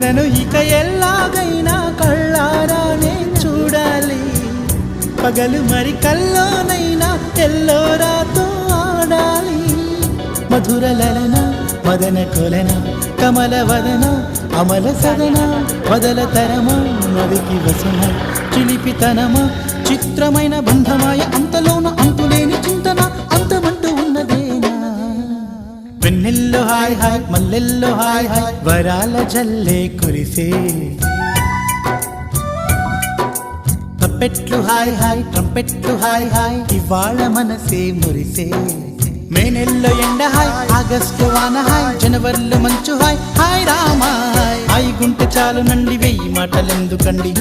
నన్ను ఇక ఎల్లాగైనా కళ్ళారానే చూడాలి, పగలు మరి కల్లోనైనా ఎల్లోరాతో ఆడాలి. మధుర లలన మదన కొలన కమల వదన అమల సదన వదల తరమా నదికి వసన చిలిపితనమా చిత్రమైన బంధమాయ అంతలోన అంతులేని చింతన అంతమంటూ ఉన్నదేనా. వెన్నెల్లో హాయ్ హాయ్ మల్లెల్లో హాయ్ హాయ్ వరాల జల్లే కురిసే, ట్రంపెట్లు హాయ్ హాయ్ ట్రంపెట్లు హాయ్ హాయ్ ఇవాళ మనసే మురిసే. మే నెలలో ఎండ హాయ్ ఆగస్టు వాన హాయ్ జనవరిలో మంచు హాయ్ హాయ్ రామా హాయ్. హాయ్ గుంటె చాలు నండి 1000 మాటలెందుకండి.